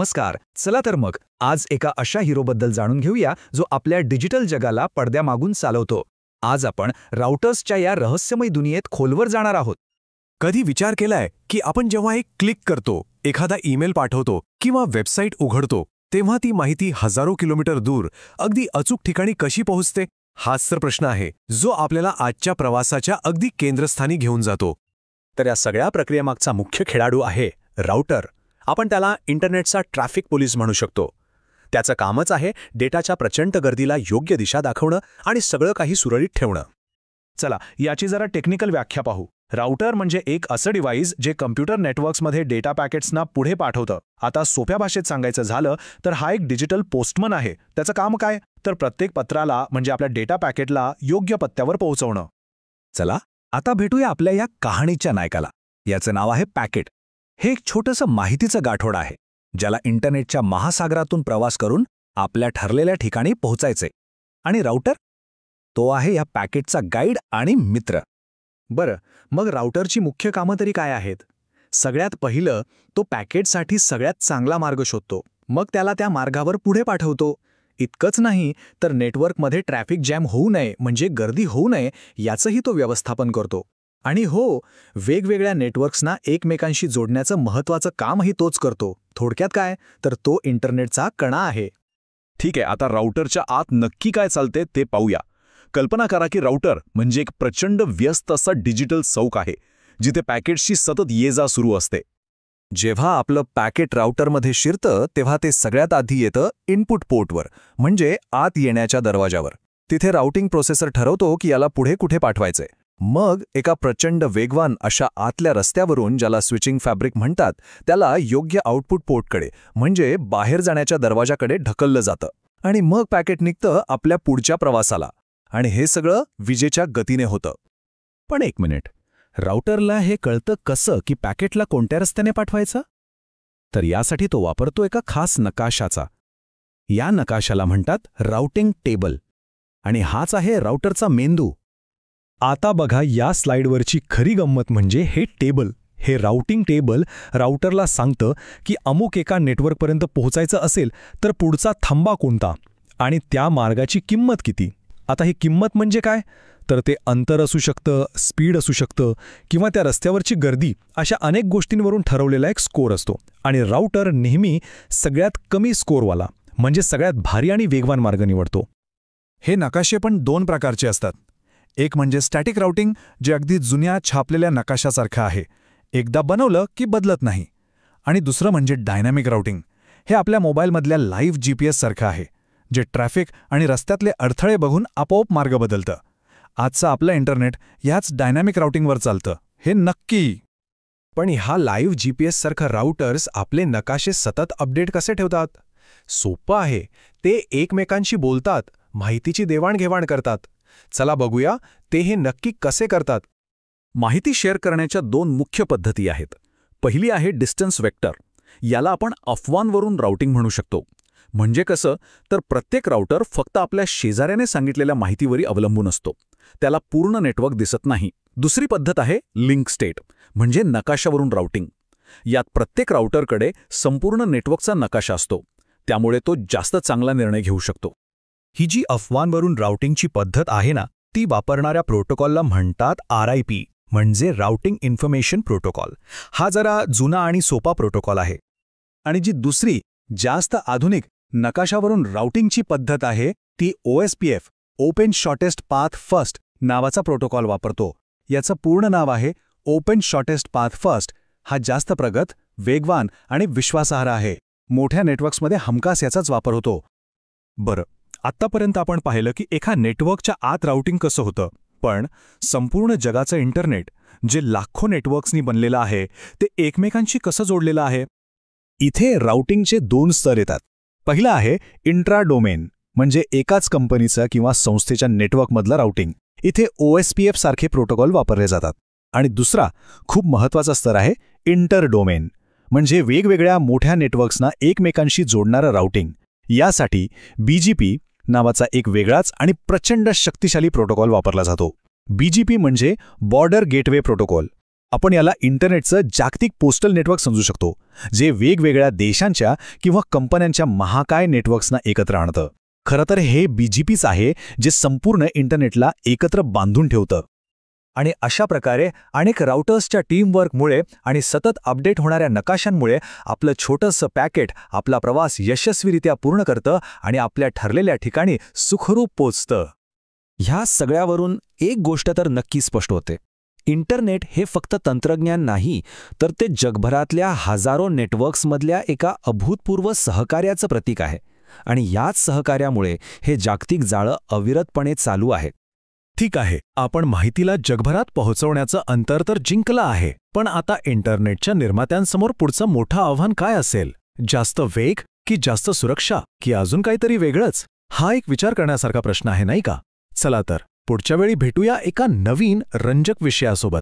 नमस्कार. चला तर मग आज एका अशा हिरोबद्दल जाणून घेऊया जो आपल्या डिजिटल जगाला पडद्यामागून चालवतो. आज आपण राउटर्सच्या या रहस्यमय दुनियेत खोलवर जाणार आहोत. कधी विचार केलाय की आपण जेव्हा एक क्लिक करतो, एखादा ईमेल पाठवतो किंवा वेबसाईट उघडतो, तेव्हा ती माहिती हजारो किलोमीटर दूर अगदी अचूक ठिकाणी कशी पोहोचते? हाच तर प्रश्न आहे जो आपल्याला आजच्या प्रवासाच्या अगदी केंद्रस्थानी घेऊन जातो. तर या सगळ्या प्रक्रियेमागचा मुख्य खेळाडू आहे राउटर. आपण त्याला इंटरनेटचा ट्रॅफिक पोलीस म्हणू शकतो. त्याचं कामच आहे डेटाच्या प्रचंड गर्दीला योग्य दिशा दाखवणं आणि सगळं काही सुरळीत ठेवणं. चला याची जरा टेक्निकल व्याख्या पाहू. राउटर म्हणजे एक असं डिव्हाइस जे कम्प्युटर नेटवर्क्समध्ये डेटा पॅकेट्सना पुढे पाठवतं. आता सोप्या भाषेत सांगायचं झालं तर हा एक डिजिटल पोस्टमन आहे. त्याचं काम काय? तर प्रत्येक पत्राला म्हणजे आपल्या डेटा पॅकेटला योग्य पत्त्यावर पोहोचवणं. चला आता भेटूया आपल्या या कहाणीच्या नायकाला. याचं नाव आहे पॅकेट. हे एक छोटंसं माहितीचं गाठोडं आहे ज्याला इंटरनेटच्या महासागरातून प्रवास करून आपल्या ठरलेल्या ठिकाणी पोहोचायचे. आणि राउटर तो आहे या पॅकेटचा गाईड आणि मित्र. बरं, मग राउटरची मुख्य कामं तरी काय आहेत? सगळ्यात पहिलं, तो पॅकेटसाठी सगळ्यात चांगला मार्ग शोधतो, मग त्याला त्या मार्गावर पुढे पाठवतो. इतकंच नाही तर नेटवर्कमध्ये ट्रॅफिक जॅम होऊ नये म्हणजे गर्दी होऊ नये याचंही तो व्यवस्थापन करतो. आणि हो, वेगवेगळ्या नेटवर्क्सना एकमेकांशी जोडण्याचं महत्त्वाचं कामही तोच करतो. थोडक्यात काय, तर तो इंटरनेटचा कणा आहे. ठीक आहे, आता राउटरच्या आत नक्की काय चालते ते पाहूया. कल्पना करा की राउटर म्हणजे एक प्रचंड व्यस्त असा डिजिटल चौक आहे जिथे पॅकेट्सची सतत ये-जा सुरू असते. जेव्हा आपलं पॅकेट राउटरमध्ये शिरतं तेव्हा ते सगळ्यात आधी येतं इनपुट पोर्टवर, म्हणजे आत येण्याच्या दरवाजावर. तिथे राउटिंग प्रोसेसर ठरवतो की याला पुढे कुठे पाठवायचंय. मग एका प्रचंड वेगवान अशा आतल्या रस्त्यावरून, ज्याला स्विचिंग फॅब्रिक म्हणतात, त्याला योग्य आउटपुट पोर्टकडे म्हणजे बाहेर जाण्याच्या दरवाजाकडे ढकललं जातं. आणि मग पॅकेट निघतं आपल्या पुढच्या प्रवासाला. आणि हे सगळं विजेच्या गतीने होतं. पण एक मिनिट, राउटरला हे कळतं कसं की पॅकेटला कोणत्या रस्त्याने पाठवायचं? तर यासाठी तो वापरतो एका खास नकाशाचा. या नकाशाला म्हणतात राउटिंग टेबल. आणि हाच आहे राउटरचा मेंदू. आता बघा या स्लाइडवरची खरी गंमत म्हणजे हे टेबल. हे राउटिंग टेबल राउटरला सांगतं की अमुक एका नेटवर्कपर्यंत पोहोचायचं असेल तर पुढचा थांबा कोणता आणि त्या मार्गाची किंमत किती. आता ही किंमत म्हणजे काय? तर ते अंतर असू शकतं, स्पीड असू शकतं किंवा त्या रस्त्यावरची गर्दी, अशा अनेक गोष्टींवरून ठरवलेला एक स्कोअर असतो. आणि राउटर नेहमी सगळ्यात कमी स्कोअरवाला म्हणजे सगळ्यात भारी आणि वेगवान मार्ग निवडतो. हे नकाशे पण दोन प्रकारचे असतात. एक म्हणजे स्टॅटिक राउटिंग, जे अगदी जुन्या छापलेल्या नकाशासारखं आहे, एकदा बनवलं की बदलत नाही. आणि दुसरं म्हणजे डायनॅमिक राउटिंग. हे आपल्या मोबाईलमधल्या लाईव्ह GPS सारखं आहे, जे ट्रॅफिक आणि रस्त्यातले अडथळे बघून आपोआप मार्ग बदलतं. आजचं आपलं इंटरनेट याच डायनॅमिक राउटिंगवर चालतं, हे नक्की. पण ह्या लाईव्ह GPS सारखं राउटर्स आपले नकाशे सतत अपडेट कसे ठेवतात? सोपं आहे. ते एकमेकांशी बोलतात, माहितीची देवाणघेवाण करतात. चला बघूया ते हे नक्की कसे करतात. माहिती शेअर करण्याच्या दोन मुख्य पद्धती आहेत. पहिली आहे डिस्टन्स वेक्टर. याला आपण अफवांवरून राउटिंग म्हणू शकतो. म्हणजे कसं, तर प्रत्येक राउटर फक्त आपल्या शेजाऱ्याने सांगितलेल्या माहितीवरी अवलंबून असतो. त्याला पूर्ण नेटवर्क दिसत नाही. दुसरी पद्धत आहे लिंक स्टेट, म्हणजे नकाशावरून राउटिंग. यात प्रत्येक राउटरकडे संपूर्ण नेटवर्कचा नकाशा असतो, त्यामुळे तो जास्त चांगला निर्णय घेऊ शकतो. ही जी अफवांवरून राउटिंगची पद्धत आहे ना, ती वापरणाऱ्या प्रोटोकॉलला म्हणतात RIP, म्हणजे राउटिंग इन्फॉर्मेशन प्रोटोकॉल. हा जरा जुना आणि सोपा प्रोटोकॉल आहे. आणि जी दुसरी जास्त आधुनिक नकाशावरून राउटिंगची पद्धत आहे ती OSPF, open shortest path first नावाचा प्रोटोकॉल वापरतो. याचं पूर्ण नाव आहे ओपन शॉर्टेस्ट पाथ फर्स्ट. हा जास्त प्रगत, वेगवान आणि विश्वासार्ह आहे. मोठ्या नेटवर्क्समध्ये हमखास याचाच वापर होतो. बरं, आत्तापर्यंत आपण पाहिलं की एका नेटवर्कच्या आत राउटिंग कसं होतं. पण संपूर्ण जगाचं इंटरनेट, जे लाखो नेटवर्क्सनी बनलेलं आहे, ते एकमेकांशी कसं जोडलेलं आहे? इथे राउटिंगचे दोन स्तर येतात. पहिला आहे इंट्रा डोमेन, म्हणजे एकाच कंपनीचं किंवा संस्थेच्या नेटवर्कमधलं राउटिंग. इथे OSPF सारखे प्रोटोकॉल वापरले जातात. आणि दुसरा खूप महत्त्वाचा स्तर आहे इंटर डोमेन, म्हणजे वेगवेगळ्या मोठ्या नेटवर्क्सना एकमेकांशी जोडणारं राउटिंग. यासाठी BGP नावाचा एक वेगळाच आणि प्रचंड शक्तिशाली प्रोटोकॉल वापरला जातो. BGP म्हणजे बॉर्डर गेटवे प्रोटोकॉल. आपण याला इंटरनेटचं जागतिक पोस्टल नेटवर्क समजू शकतो, जे वेगवेगळ्या देशांच्या किंवा कंपन्यांच्या महाकाय नेटवर्क्सना एकत्र आणतं. खरं तर हे BGPच आहे जे संपूर्ण इंटरनेटला एकत्र बांधून ठेवतं. आणि अशा प्रकारे अनेक राउटर्सच्या टीमवर्कमुळे आणि सतत अपडेट होणाऱ्या नकाशांमुळे आपलं छोटंसं पॅकेट आपला प्रवास यशस्वीरित्या पूर्ण करतं आणि आपल्या ठरलेल्या ठिकाणी सुखरूप पोचतं. ह्या सगळ्यावरून एक गोष्ट तर नक्की स्पष्ट होते. इंटरनेट हे फक्त तंत्रज्ञान नाही, तर ते जगभरातल्या हजारो नेटवर्क्समधल्या एका अभूतपूर्व सहकार्याचं प्रतीक आहे. आणि याच सहकार्यामुळे हे जागतिक जाळं अविरतपणे चालू आहे. ठीक आहे, आपण माहितीला जगभरात पोहोचवण्याचं अंतर तर जिंकलं आहे, पण आता इंटरनेटच्या निर्मात्यांसमोर पुढचं मोठं आव्हान काय असेल? जास्त वेग की जास्त सुरक्षा की अजून काहीतरी वेगळंच? हा एक विचार करण्यासारखा प्रश्न आहे, नाही का? चला तर पुढच्या वेळी भेटूया एका नवीन रंजक विषयासोबत.